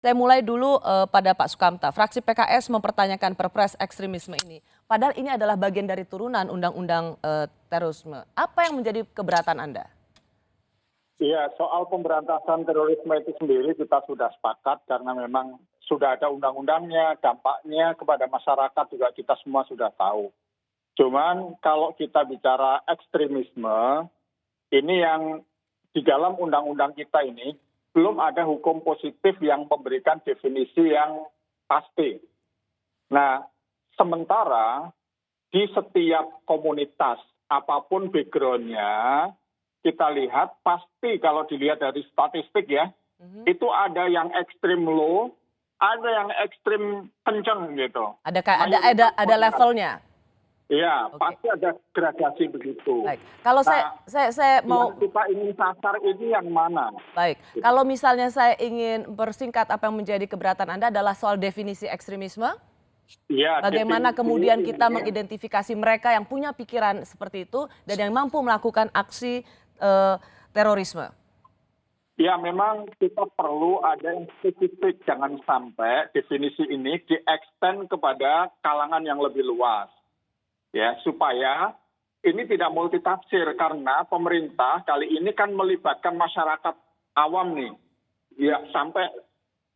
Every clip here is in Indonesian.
Saya mulai dulu pada Pak Sukamta. Fraksi PKS mempertanyakan perpres ekstremisme ini. Padahal ini adalah bagian dari turunan undang-undang terorisme. Apa yang menjadi keberatan Anda? Iya, soal pemberantasan terorisme itu sendiri kita sudah sepakat karena memang sudah ada undang-undangnya, dampaknya kepada masyarakat juga kita semua sudah tahu. Cuman kalau kita bicara ekstremisme, ini yang di dalam undang-undang kita ini belum ada hukum positif yang memberikan definisi yang pasti. Nah, sementara di setiap komunitas, apapun background-nya, kita lihat pasti kalau dilihat dari statistik ya, itu ada yang ekstrim low, ada yang ekstrim kenceng gitu. Ada levelnya. Iya, pasti ada gradasi begitu. Baik. Kalau saya mau yang kita ingin sasar ini yang mana? Baik. Kalau misalnya saya ingin persingkat apa yang menjadi keberatan Anda adalah soal definisi ekstremisme. Ya, bagaimana kemudian kita mengidentifikasi mereka yang punya pikiran seperti itu dan yang mampu melakukan aksi terorisme? Ya, memang kita perlu ada yang spesifik. Jangan sampai definisi ini di-extend kepada kalangan yang lebih luas. Ya, supaya ini tidak multitafsir karena pemerintah kali ini kan melibatkan masyarakat awam nih. Ya, sampai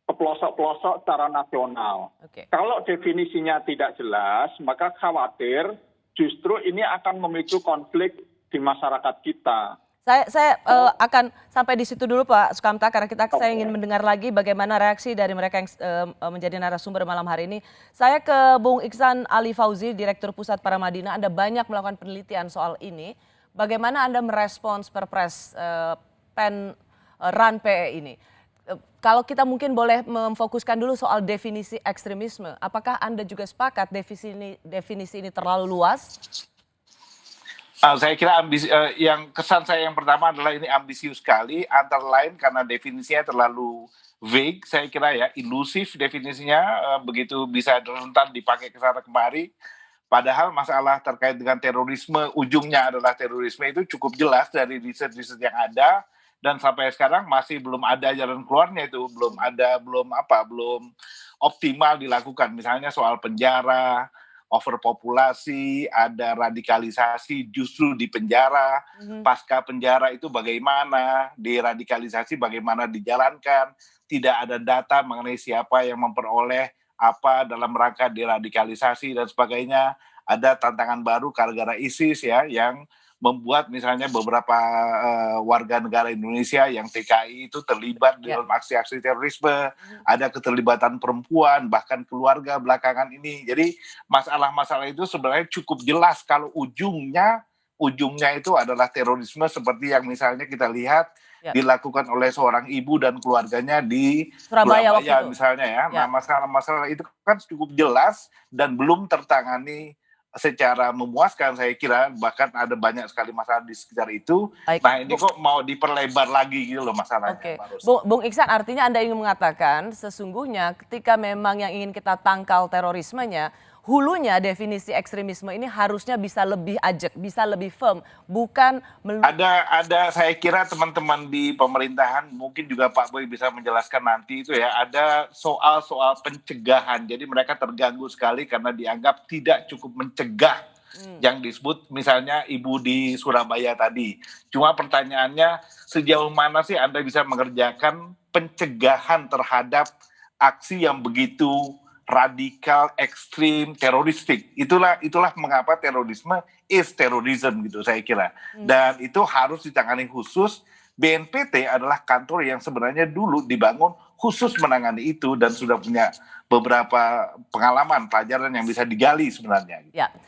ke pelosok-pelosok secara nasional. Kalau definisinya tidak jelas, maka khawatir justru ini akan memicu konflik di masyarakat kita. Saya akan sampai di situ dulu Pak Sukamta karena saya ingin mendengar lagi bagaimana reaksi dari mereka yang menjadi narasumber malam hari ini. Saya ke Bung Iksan Ali Fauzi, Direktur Pusat Paramadina. Anda banyak melakukan penelitian soal ini. Bagaimana Anda merespons Perpres RAN PE ini? Kalau kita mungkin boleh memfokuskan dulu soal definisi ekstremisme. Apakah Anda juga sepakat definisi ini terlalu luas? Saya kira yang kesan saya yang pertama adalah ini ambisius sekali, antara lain karena definisinya terlalu vague, saya kira ya, ilusif definisinya, begitu bisa rentan dipakai ke sana kemari. Padahal masalah terkait dengan terorisme, ujungnya adalah terorisme itu cukup jelas dari riset-riset yang ada, dan sampai sekarang masih belum ada jalan keluarnya itu, belum optimal dilakukan. Misalnya soal penjara, overpopulasi, ada radikalisasi justru di penjara, pasca penjara itu bagaimana, deradikalisasi bagaimana dijalankan, tidak ada data mengenai siapa yang memperoleh apa dalam rangka deradikalisasi dan sebagainya. Ada tantangan baru gara-gara ISIS ya, yang membuat misalnya beberapa warga negara Indonesia yang TKI itu terlibat dalam aksi-aksi terorisme, ada keterlibatan perempuan, bahkan keluarga belakangan ini. Jadi masalah-masalah itu sebenarnya cukup jelas kalau ujungnya itu adalah terorisme seperti yang misalnya kita lihat dilakukan oleh seorang ibu dan keluarganya di Surabaya misalnya ya. Nah, masalah-masalah itu kan cukup jelas dan belum tertangani secara memuaskan, saya kira, bahkan ada banyak sekali masalah di sekitar itu. Nah, ini kok mau diperlebar lagi gitu loh masalahnya. Bung Iksan, artinya Anda ingin mengatakan sesungguhnya ketika memang yang ingin kita tangkal terorismenya, hulunya definisi ekstremisme ini harusnya bisa lebih ajak, bisa lebih firm, bukan ada saya kira teman-teman di pemerintahan mungkin juga Pak Boy bisa menjelaskan nanti itu ya, ada soal pencegahan. Jadi mereka terganggu sekali karena dianggap tidak cukup mencegah yang disebut misalnya ibu di Surabaya tadi. Cuma pertanyaannya sejauh mana sih Anda bisa mengerjakan pencegahan terhadap aksi yang begitu radikal, ekstrim, teroristik. Itulah mengapa terorisme is terrorism gitu saya kira. Dan itu harus ditangani khusus. BNPT adalah kantor yang sebenarnya dulu dibangun khusus menangani itu dan sudah punya beberapa pengalaman, pelajaran yang bisa digali sebenarnya. Ya.